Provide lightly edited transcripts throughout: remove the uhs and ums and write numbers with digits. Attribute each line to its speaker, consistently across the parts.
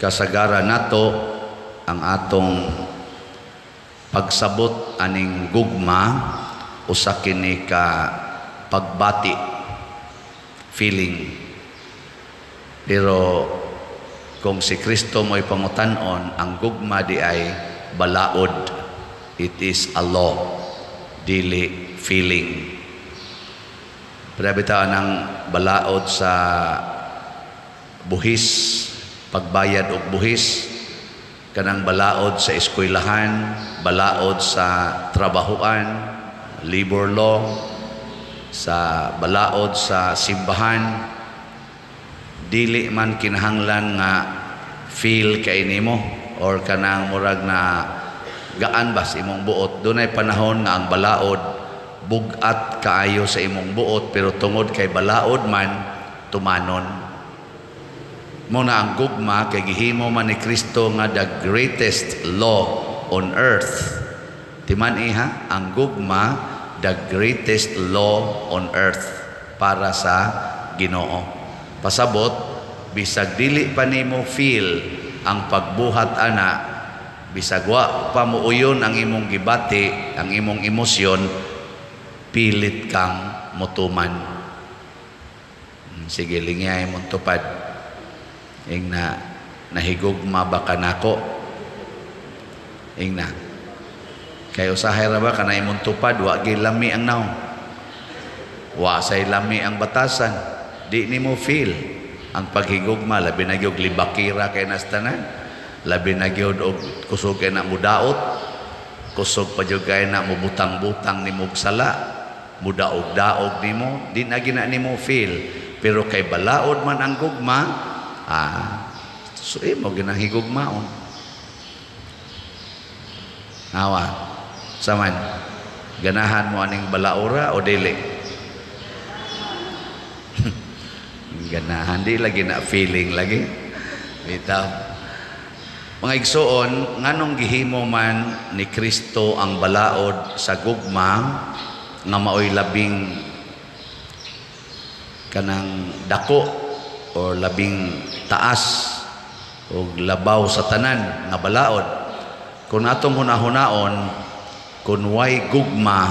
Speaker 1: kasagaran nato ang atong pagsabot aning gugma usa kini ka pagbati, feeling. Pero kung si Kristo mo'y pangutan-on, ang gugma di ay balaod. It is a law, dili feeling. Pinabitaan ng balaod sa buhis, pagbayad og buhis, kanang balaod sa eskwelahan, balaod sa trabahuan, labor law, sa balaod sa simbahan, dili man kinahanglan nga feel kay nimo or kanang murag na gaan ba sa imong buot. Dunay panahon nga ang balaod bugat kaayo sa imong buot, pero tungod kay balaod man tumanon. Muna ang gugma kay gihimo man ni Kristo nga the greatest law on earth. Timan iha, ang gugma the greatest law on earth para sa Ginoo. Pasabot, bisag dili pa nimo feel ang pagbuhat ana, bisag wa pa muuyon ang imong gibati, ang imong emosyon, pilit kang mutuman. Sige, lingay mong tupad. Ing na nahigugma ba ka nako? Ing na kay usahay ra ba kanay imong tupad, wa gilami ang naong, wa say lami ang batasan, di nimo feel ang paghigugma. Labi na gyud libakira kay nastanan, labi na gyud og kusog kay na mudaot, kusog pa gyud kay na mubutang-butang nimo sala, mudaog-daog nimo, di na gina nimo feel. Pero kay balaod man ang gugma, so mo ginahigugmaon. Awa, saman, ganahan mo aning balaura o dili? Ganahan, di lagi na feeling lagi. Bitaw. Mga igsoon, nganong gihimo man ni Kristo ang balaod sa gugma nga maoy labing kanang dako o labing taas o labaw sa tanan nga balaod. Kung atong hunahunaon, kung way gugma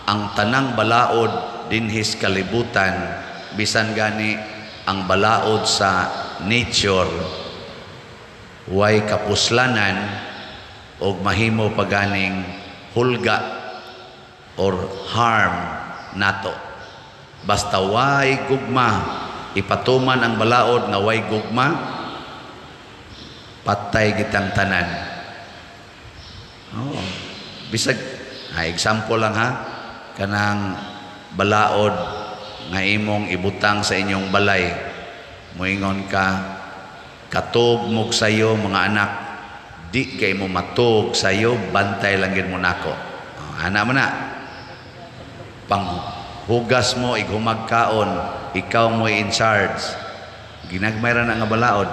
Speaker 1: ang tanang balaod dinhis kalibutan, bisan gani ang balaod sa nature, way kapuslanan o mahimo paganing hulga or harm nato. Basta way gugma, ipatuman ang balaod nga way gugma, patay gitang tanan. Oh, bisag example lang ha, kanang balaod nga imong ibutang sa inyong balay, moingon ka katog mo sayo mga anak, di kay mo matug sayo, bantay lang gid mo nako. Ana man na panghugas mo igumagkaon, ikaw mo in charge, ginagmay ra na nga balaod,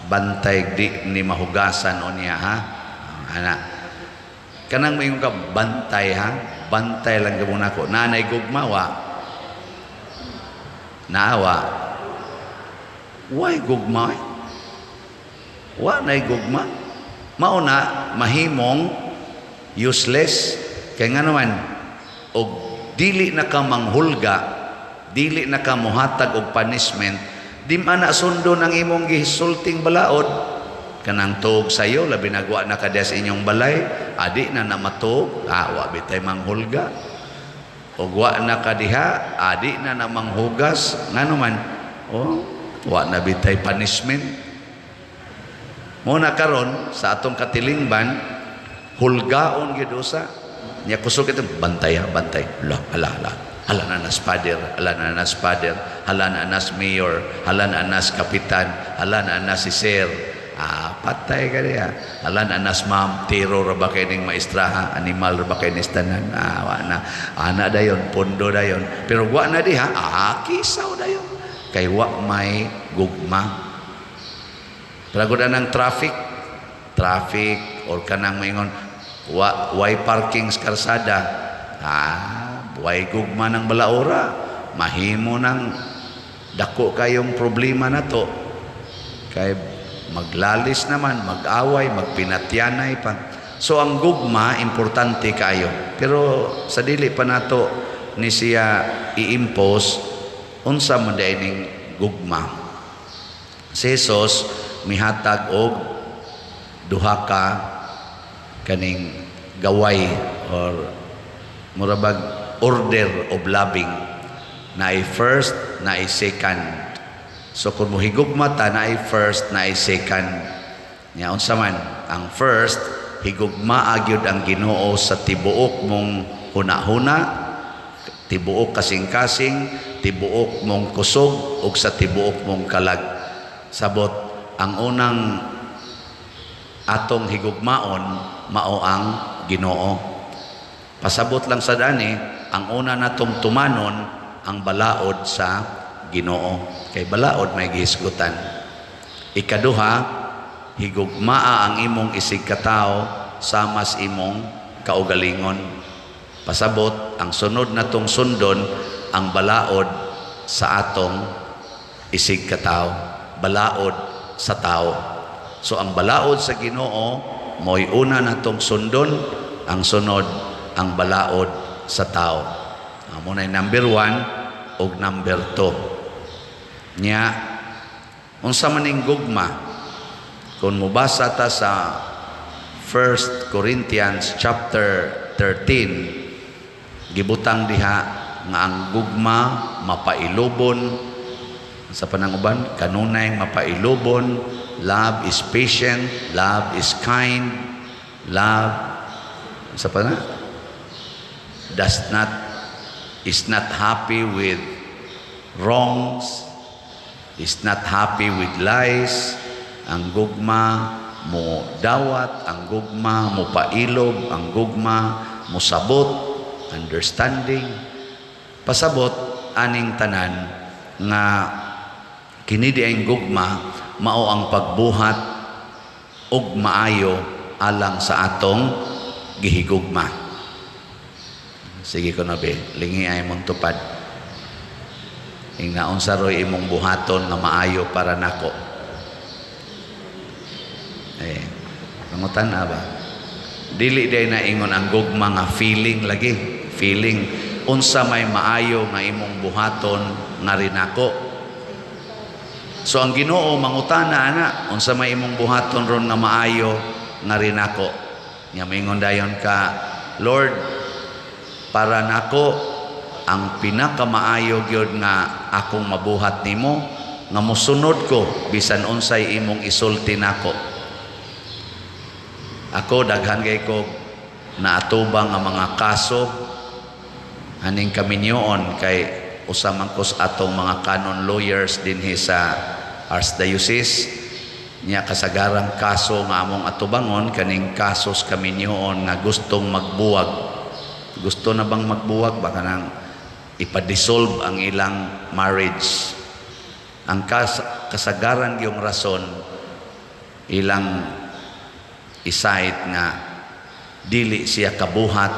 Speaker 1: bantay di ni mahugasan o niya ha. Ana kanang moingon ka bantay ha, bantay lang gid mo nako. Nanay gugmawa naawa, why gugma? Wa nay gugma. Mauna mahimong useless kay nga naman og dili na ka manghulga, dili na ka mohatag og punishment, di man na sundo ng imong gisulting balaod. Kanang tuog sayo, labi nagwa na ka sa inyong balay, adi na namatog, wa bitay manghulga. O wa na kadiha, adi na namang hugas, nga naman, wa na bitay punishment. Muna karon sa atong katilingban, hulgaon gid usa. Nya kusog ito, bantay ha, bantay. Hala na nas pader, hala na nas pader, hala na nas mayor, hala na nas kapitan, hala na nas si sir. Patay ka niya. Hala na nas ma'am, tiro ra ba kayo ning maestraha, animal ra ba kayo nistanan, wa na. Ana dayon, pondo dayon. Pero wa na di ha, kisaw dayon. Kay wa may gugma. Pagod ng traffic, or kanang maingon, way parking sa karsada, way gugma ng balaura, mahimo ng dako kayong problema na to. Kay maglalis naman, mag-away, magpinatyanay pa. So ang gugma importante kayo. Pero sa dili pa nato ni siya i-impose unsa man dining gugma. Si Jesus mihatag og duha ka kaning gaway or murabag order of loving, na ay first, na ay second. So kung mohigugma ta, na ay first, na ay second. Nya unsa man ang first, higugma agyud ang Ginoo sa tibuok mong hunahuna, tibuok kasing-kasing, tibuok mong kusog, ug sa tibuok mong kalag. Sabot ang unang atong higugmaon mao ang Ginoo. Pasabot lang sa dani, ang una natong tumanon ang balaod sa Ginoo. Kay balaod may gihisgutan. Ikaduha, higugmaa ang imong isig katao samas imong kaugalingon. Pasabot, ang sunod natong sundon ang balaod sa atong isig katao. Balaod sa tao. So ang balaod sa Ginoo mo'y una natong sundon, ang sunod ang balaod sa tao. Muna number 1 o number 2. Nya, unsa maning gugma, kung mubasa ta sa 1 Corinthians chapter 13, gibutang diha nga ang gugma mapailubon, sa pananguban, kanunay mapailubon, love is patient, love is kind, love, sa pananguban, is not happy with wrongs, is not happy with lies. Ang gugma mo dawat, ang gugma mo pailob, ang gugma mo sabot, understanding. Pasabot aning tanan nga kini di ang gugma mao ang pagbuhat og maayo alang sa atong gihigugma. Sige ko na be, lingi ay mong tupad. Ing naon sa roy imong buhaton nga maayo para nako. Nangutan na ba? Dili day na ingon ang gugma nga feeling lagi. Feeling. Unsa may maayo nga imong buhaton nga rin ako. So ang Ginoo mangutana ana, unsa may imong buhaton ron nga maayo nga rin ako. Nya mingon dayon ka, Lord, para nako ang pinakamaayo gyud nga akong mabuhat nimo nga mosunod ko bisan unsay imong isulti nako. Ako daghan kay ko naatubang ang mga kaso aning kaminyoon kay usa man ko sa atong mga canon lawyers dinhi sa Archdiocese. Nya kasagarang kaso nga among atubangon kaning kasos kaminyoon nga gustong magbuwag. Gusto na bang magbuwag? Baka nang ipadissolve ang ilang marriage. Ang kasagaran yung rason, ilang isait nga dili siya kabuhat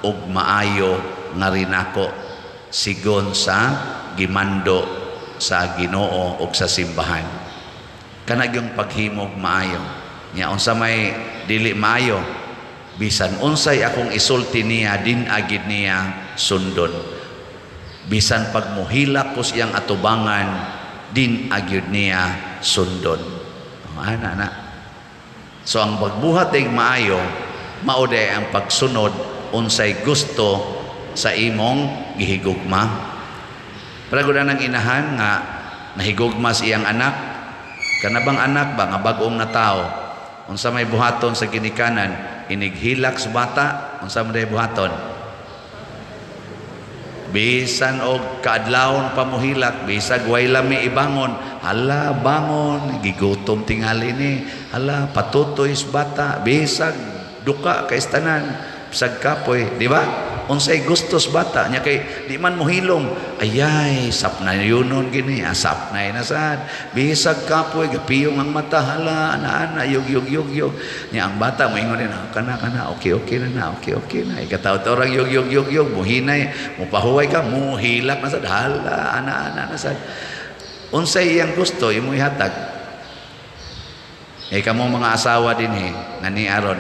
Speaker 1: og maayo nga rinako sigon sa gimando sa Ginoo og sa simbahan. Kanag yung paghimog maayo. Nya unsa may dili maayo, bisan unsay akong isulti niya din agid niya sundon. Bisan pag muhilak ko siyang atubangan din agid niya sundon. Ana. So ang pagbuhat ay maayo, mao day ang pagsunod unsay gusto sa imong gihigugma. Paragoda nang inahan nga nahigugma siyang anak, kanabang anak ba nga bag-ong na tao, unsa may buhaton sa ginikanan, inighilak sa bata, unsa man buhaton? Bisan og kaadlawon pa mo hilak, bisag way lami ibangon, hala bangon, gigutom tingali ni, hala patutoy sa bata, bisag duka kay tanan, bisag kapoy, di ba? Unsay gustos bata nya kay di man mohilom, ayay sapnay yunon gini, sapnay na sad, bisag kapoy gapiyong ang mata, hala ana yug nya ang bata moingon din, kana okay na ikataw orang yug muhinay mupahuway ka muhilak na sad, hala ana na sad. Unsay iyang gusto imo ihatag. Kamo mga asawa dinhi nga ni aron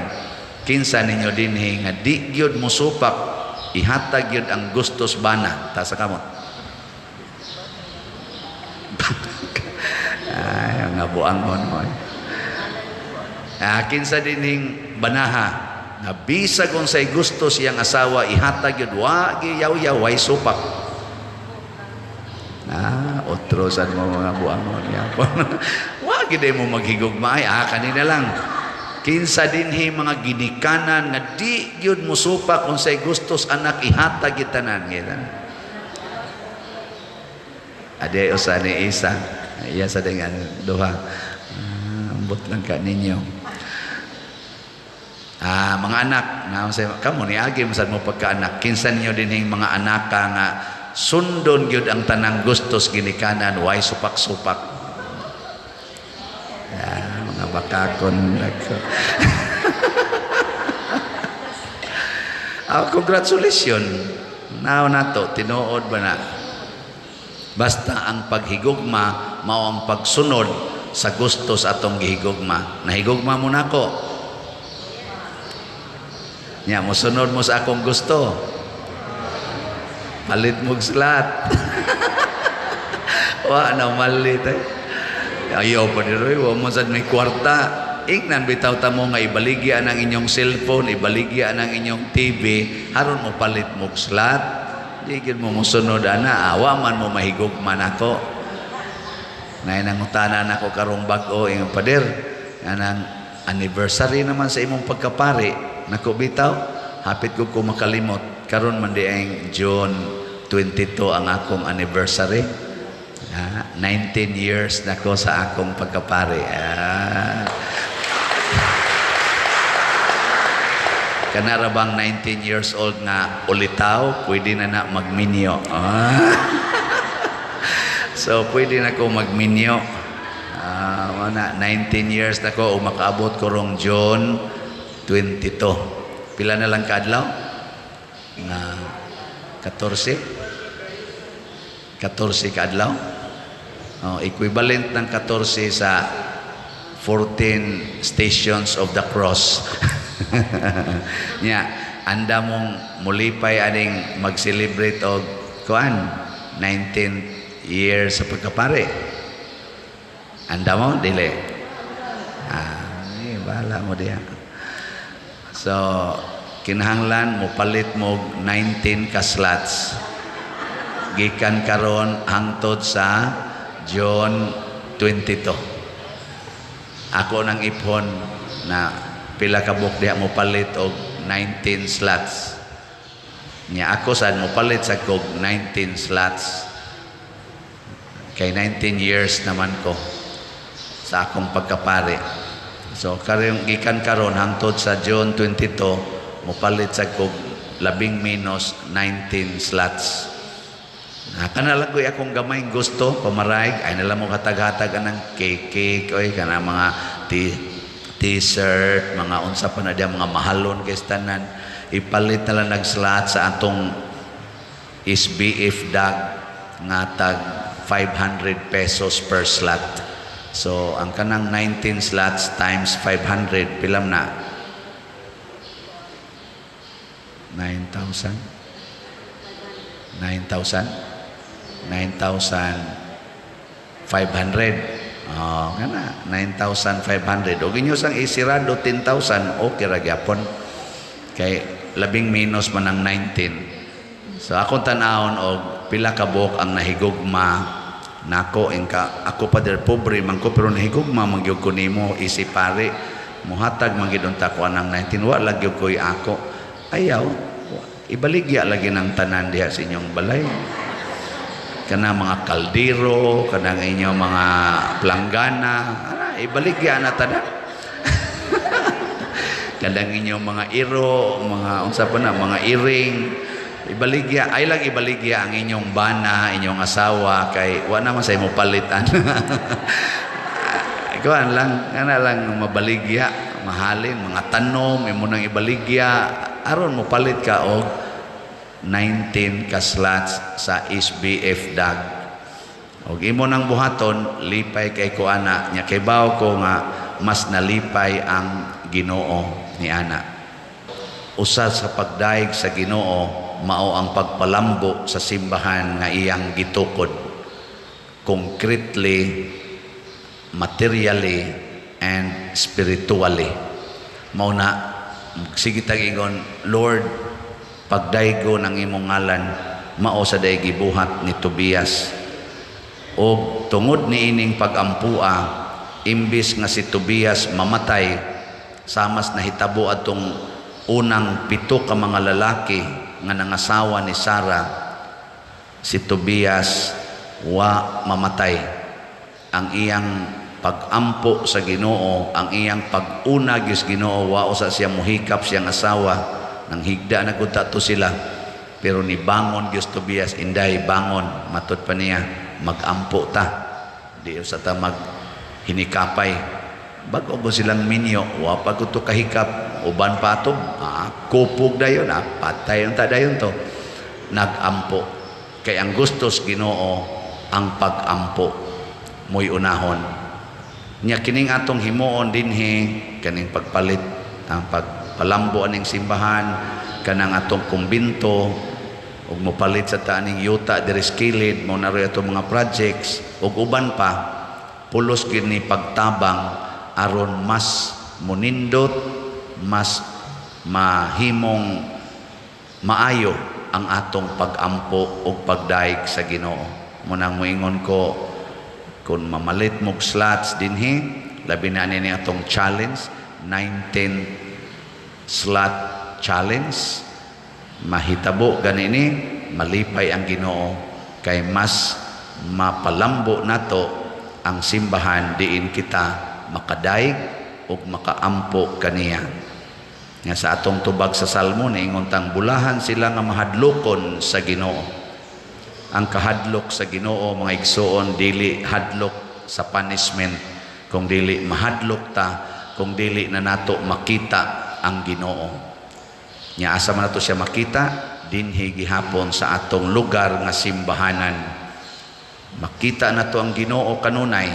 Speaker 1: kinsa ninyo dinhi nga di gyud musupak ihatag gyud ang gustos bana ta sa kamo. Ay, nga buangon mo. Kinsa dining banaha na bisag unsay gusto siyang asawa ihatag yun wa giyaw-yaw way supak. Otrosan mo mga buangon yapon. Wa gid mo maghigugma ay kanina lang. Kinsa dinhi mga ginikanan nga di gyud mo supak unsay gustos anak ihatag gitanan gitan. Ade usani isa. Iya sa dengan duha. Ambot lang ka ninyo. Mga anak, kamu ni agi masad mo pagkaanak. Kinsan nyo dinhing mga anak nga sundon gyud ang tanang gustos ginikanan way supak-supak. Mga bakakon congratulations. Now nato tinuod ba na? Basta ang paghigugma mao ang pagsunod sa gustos atong gihigugma. Nahigugma mo nako. Nya mo sunod mo sa akong gusto. Palit mo slat. Wa na malit Ayaw pa niroy, wa mo sad may kwarta. Ingnan bitaw ta mo nga ibaligya ang inyong cellphone, ibaligya ang inyong TV, haron mo palit mo slat. Di gid mo musunod ana, awa man mo mahigugman ako. Nanangutanan ako karong bag-o ing pader. Anang anniversary naman sa imong pagkapari. Nako bitaw, hapit ko makalimot. Karon man di ang June 22 ang akong anniversary. 19 years nako sa akong pagkapari. Kanara bang 19 years old nga ulitaw, pwede na magminyo. So, pwede na ko magminyo. 19 years na ko, makaabot ko rong June 22. Pila na lang kaadlaw? Nga 14? 14 kaadlaw? Equivalent ng 14 sa 14 stations of the cross. Anda mong mulipay aning mag-celebrate og 19 years sa pagkapare. Anda mo dili. Bahala mo diya. So kinahanglan mo palit mo 19 ka slots. Gikan karon hangtod sa June 22. Ako nang ipon na pila ka book diha mo palit og 19 slots. Nya ako sad mo palit sa kog 19 slots. Kay 19 years naman ko sa akong pagkapare. So karong gikan karon hangtod sa June 22 mo palit sa kog labing minus 19 slots. Kanala ko akong gamay gusto pamaraig ay nala mo hatag-hatag ng cake oy kana mga t-shirt, mga unsa pa na diya, mga mahalon kay tanan. Ipalit na lang nag-slot sa atong SBF dag nga tag 500 pesos per slot. So ang kanang 19 slots times 500 pilam na 9,000 9,500. Kana 9,500. O ginyo sang isirado 10,000 okay ra gyapon. Kay labing minus man ang 19. So akong tan-awon og pila ka buok ang nahigugma nako ako pa der pobre man ko pero nahigugma magyud ko nimo isipare muhatag man gid unta ko anang 19 wa lagi ko ako. Ayaw ibaligya lagi ng tanan diha sa inyong balay. Kana mga kaldero, kanang inyong mga planggana, ibaligya na tanan. Kadang inyong mga iro, mga unsa pa na, mga iring, ibaligya, ay lang ibaligya ang inyong bana, inyong asawa, kay wa naman sa imo palitan. Ikaw lang, kana lang mabaligya, mahalin, mga tanom, imo nang ibaligya, aron mo palit ka og 19 ka slots sa SBF dag. Og imo nang buhaton lipay kay ko ana nya kay bawo ko nga mas nalipay ang Ginoo ni ana. Usa sa pagdaig sa Ginoo mao ang pagpalambo sa simbahan nga iyang gitukod concretely, materially, and spiritually. Mao na sige tag ingon, Lord, pagdaygo ng imong ngalan mao sa day gibuhat ni Tobias. O tungod ni ining pag-ampua, imbis nga si Tobias mamatay, samas nahitabo atong unang 7 ka mga lalaki nga nangasawa ni Sarah, si Tobias wa mamatay. Ang iyang pag-ampo sa Ginoo, ang iyang pag-una gyud sa Ginoo, wa usa siya muhikap siyang asawa, nang higda na gud to sila. Pero ni bangon gyud Tobias, inday bangon, matud pa niya, mag-ampo ta. Di usa ta mag hinikapay. Bago ko silang minyo, wa pa ko to kahikap, uban pa to, kupog dayon, patay ang ta dayon to. Nag-ampo. Kay ang gustos Ginoo, ang pag-ampo mo'y unahon. Nya kining atong himuon dinhi, kaning pagpalit, ang pagpalambo aning simbahan, kanang atong kumbinto, ug mopalit sa taning yuta diri sa kilid, mo na rin atong mga projects, ug uban pa, pulos gini pagtabang aron mas munindot, mas mahimong maayo ang atong pag-ampo ug pagdaig sa Ginoo. Munang moingon ko, kung mamalit mog slots dinhi, labi na ni atong challenge, 19 slot challenge, mahitabo ganini, malipay ang Ginoo, kay mas mapalambo nato ang simbahan diin kita makadaig ug makaampo kaniya. Nga sa atong tubag sa Salmo niingon tang bulahan sila nga mahadlokon sa Ginoo. Ang kahadlok sa Ginoo, mga igsoon, dili hadlok sa punishment, kung dili mahadlok ta, kung dili na nato makita ang Ginoo. Nya asa man nato siya makita, dinhi gihapon sa atong lugar nga simbahanan. Makita nato ang Ginoo kanunay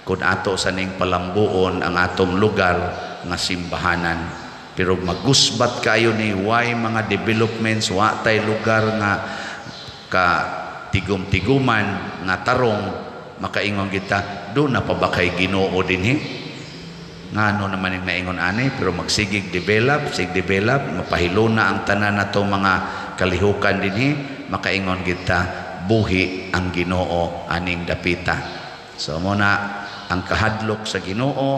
Speaker 1: kung ato sa ning palambuon ang atong lugar nga simbahanan. Pero magusbat kayo ni why mga developments, wa tay lugar nga ka tigum-tiguman nga tarong, makaingon kita, do na pa ba kay Ginoo dinhi? Ngano naman yung naingon ani, pero magsigig develop, mapahilo na ang tanan nato mga kalihukan dinhi, makaingon kita, buhi ang Ginoo aning dapita. So muna ang kahadlok sa Ginoo,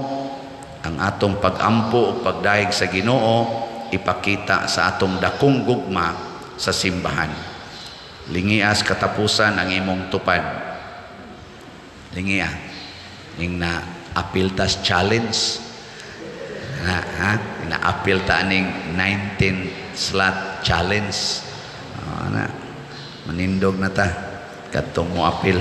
Speaker 1: ang atong pag-ampo o pagdaig sa Ginoo, ipakita sa atong dakong gugma sa simbahan. Lingias katapusan ang imong tupad. Lingia. Ning na apil tas challenge. Na apil ta ning 19 slot challenge. Manindog na ta. Katong mo apil.